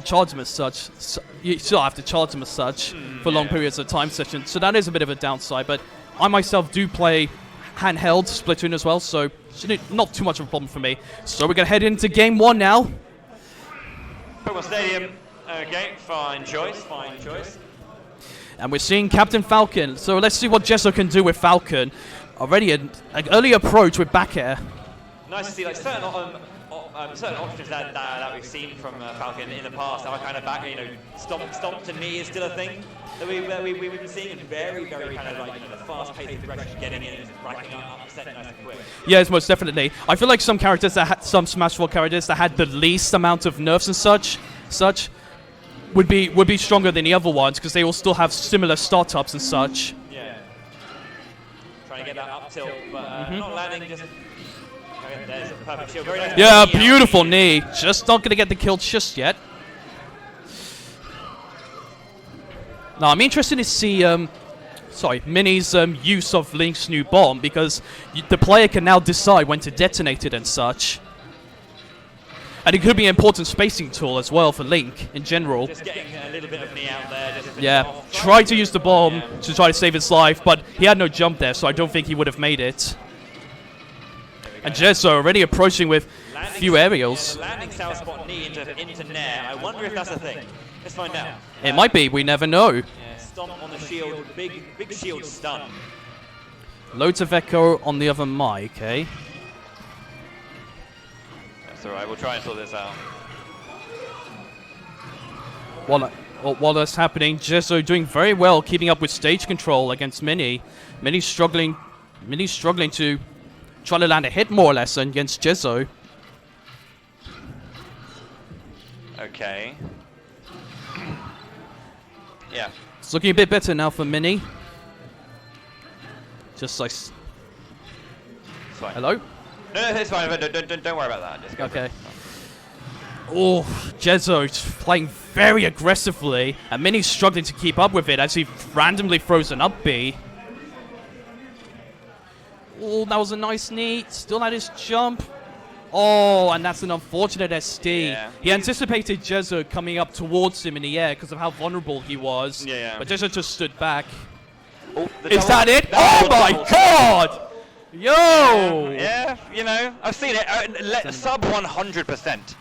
charge them as such. So you still have to charge them as such for long periods of time session. So that is a bit of a downside. But I myself do play handheld Splatoon as well, so not too much of a problem for me. So we're going to head into game one now. Pokemon Stadium. Okay, fine choice, fine choice. And we're seeing Captain Falcon. So let's see what Jezo can do with Falcon. Already an early approach with back air. Nice to see like certain options that we've seen from Falcon in the past. Our kind of back, stomp to knee is still a thing that we've been seeing, and very kind of like the fast-paced progression, getting in, and racking up, upsetting nice and quick. Yes, most definitely. I feel like some characters that had some Smash 4 characters that had the least amount of nerfs and such would be stronger than the other ones because they all still have similar startups and such. Yeah. Trying to get that up tilt, but not landing. Just there's a perfect shield. Very nice. Yeah, beautiful knee. Just not gonna get the kill just yet. Now I'm interested to see Mini's use of Link's new bomb because the player can now decide when to detonate it and such. And it could be an important spacing tool as well for Link in general. Just getting a little bit of knee out there. Just tried to use the bomb to try to save his life, but he had no jump there, so I don't think he would have made it. And Jezo already approaching with a few aerials. Landing south spot knee into Nair. I wonder if that's a thing. Let's find out. It might be, we never know. Yeah, stomp on the shield, big shield stun. Loads of echo on the other mic, eh? That's alright, we'll try and sort this out. While that's happening, Jezo doing very well, keeping up with stage control against Mini. Mini's struggling to try to land a hit more or less against Jezo. Okay. Yeah. It's looking a bit better now for Mini. Just like... It's fine. Hello? No, it's fine. Don't worry about that. Just go okay. Oh, Jezo playing very aggressively, and Mini's struggling to keep up with it as he randomly throws an up B. Oh, that was a nice knee. Still had his jump. Oh, and that's an unfortunate SD. Yeah. He anticipated Jezo coming up towards him in the air because of how vulnerable he was. Yeah. But Jezo just stood back. Oh, is that it? Oh my god! Yo! Yeah, I've seen it. Sub 100%.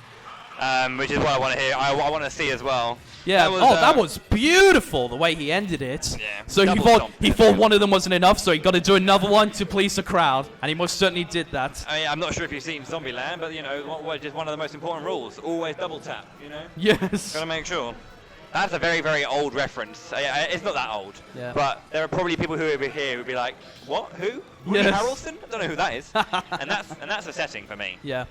Which is what I want to hear. I want to see as well. Yeah. That was beautiful the way he ended it. Yeah. So he thought one of them wasn't enough, so he got to do another one to please the crowd, and he most certainly did that. I mean, I'm not sure if you've seen Zombieland, but just one of the most important rules: always double tap. Yes. Gotta make sure. That's a very, very old reference. It's not that old. Yeah. But there are probably people who over here would be like, "What? Who? Woody Harrelson? I don't know who that is." and that's a setting for me. Yeah.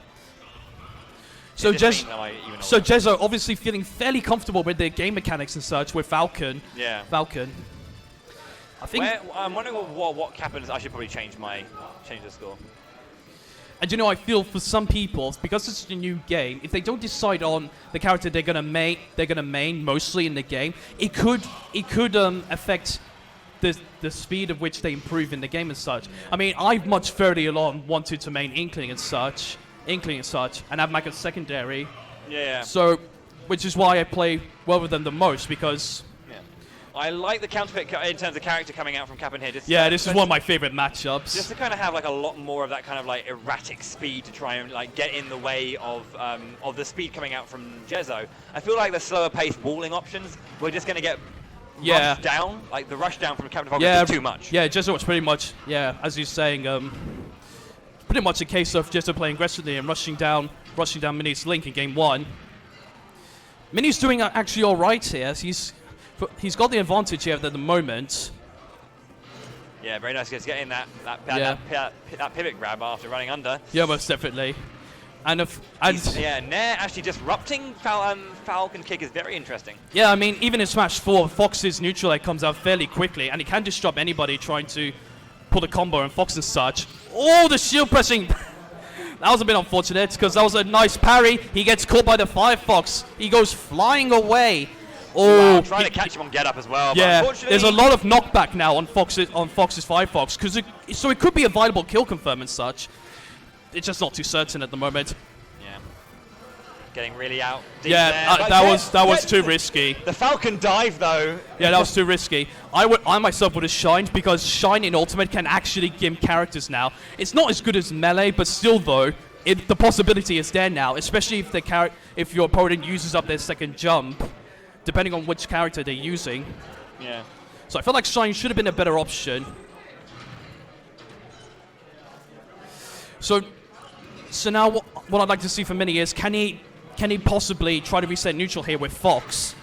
So Jezo obviously feeling fairly comfortable with the game mechanics and such with Falcon. Yeah. Falcon. I think. I'm wondering what happens. I should probably change the score. And I feel for some people, because it's a new game, if they don't decide on the character they're gonna main mostly in the game, it could affect the speed of which they improve in the game and such. I mean, I've much further along wanted to main Inkling and such, and have like a secondary. Yeah. So, which is why I play well with them the most, because. I like the counterpick in terms of character coming out from Cap'n here. This is one of my favorite matchups. Just to kind of have like a lot more of that kind of like erratic speed to try and like get in the way of the speed coming out from Jezo. I feel like the slower paced walling options, we're just going to get rushed down. Like the rush down from Captain Falcon is too much. Yeah, Jezo was pretty much, as you're saying, pretty much a case of Jezo playing aggressively and rushing down Mini's Link in game one. Mini's doing actually all right here. He's got the advantage here at the moment. Yeah, very nice. Just getting that pivot grab after running under. Yeah, most definitely. Nair actually disrupting Falcon kick is very interesting. Yeah, I mean, even in Smash 4, Fox's neutral egg comes out fairly quickly, and he can disrupt anybody trying to pull a combo and Fox and such. Oh, the shield pressing! That was a bit unfortunate, because that was a nice parry. He gets caught by the Firefox. He goes flying away. Oh, wow, trying to catch him on get up as well. Yeah, but there's a lot of knockback now on Fox's Firefox, so it could be a viable kill confirm and such. It's just not too certain at the moment. Yeah. getting really out deep Yeah, there. But that was too risky. The Falcon dive, though. Yeah, that was too risky. I myself would have shined, because shine in Ultimate can actually gimp characters now. It's not as good as melee, but still though, the possibility is there now, especially if your opponent uses up their second jump, depending on which character they're using. Yeah. So I felt like shine should have been a better option. So now what I'd like to see from Mini is, can he possibly try to reset neutral here with Fox?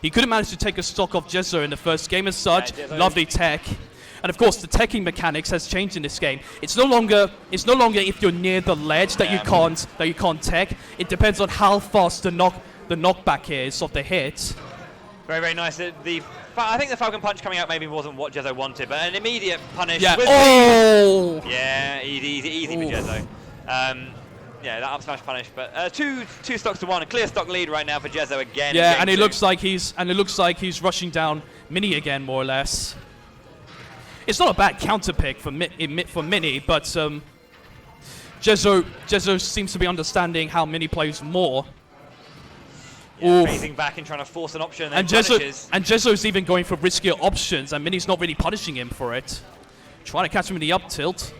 He couldn't manage to take a stock of Jezo in the first game as such. Yeah, lovely tech. And of course, the teching mechanics has changed in this game. It's no longer if you're near the ledge that you can't tech. It depends on how fast the knockback is of the hit. Very, very nice. I think the Falcon Punch coming out maybe wasn't what Jezo wanted, but an immediate punish. Yeah. With yeah, easy for Jezo. Yeah, that up smash punish, but two stocks to one, a clear stock lead right now for Jezo again. Yeah, and it looks like he's rushing down Mini again, more or less. It's not a bad counter pick for Mini, but Jezo seems to be understanding how Mini plays more. Yeah, phasing back and trying to force an option, and Jezo's even going for riskier options, and Mini's not really punishing him for it. Trying to catch him in the up tilt.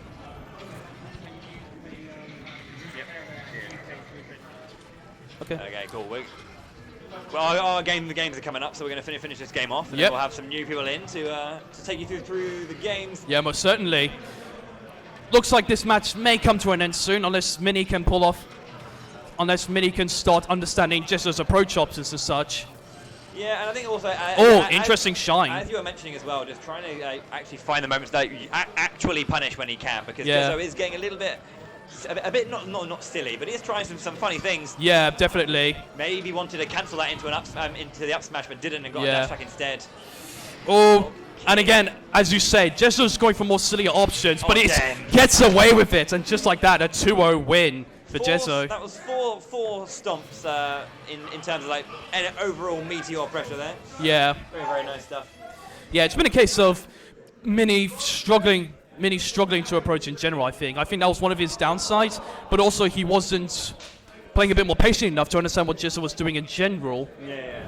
Okay, cool. Well, the games are coming up, so we're going to finish this game off, and then we'll have some new people in to take you through the games. Yeah, most certainly. Looks like this match may come to an end soon, unless Mini can start understanding Jezo's approach options and such. Yeah, and I think also... interesting shine. As you were mentioning as well, just trying to actually find the moments that you actually punish when he can, because yeah. Jezo is getting a little bit... A bit not silly, but he is trying some funny things. Yeah, definitely. Maybe wanted to cancel that into the up smash, but didn't, and got a dash attack instead. Oh, and again, as you say, Jezo's going for more sillier options, but he gets away with it, and just like that, a 2-0 win for Jezo. That was four stomps in terms of like an overall meteor pressure there. Yeah. Very, very nice stuff. Yeah, it's been a case of Mini struggling to approach in general, I think. I think that was one of his downsides, but also he wasn't playing a bit more patient enough to understand what Jezo was doing in general. Yeah.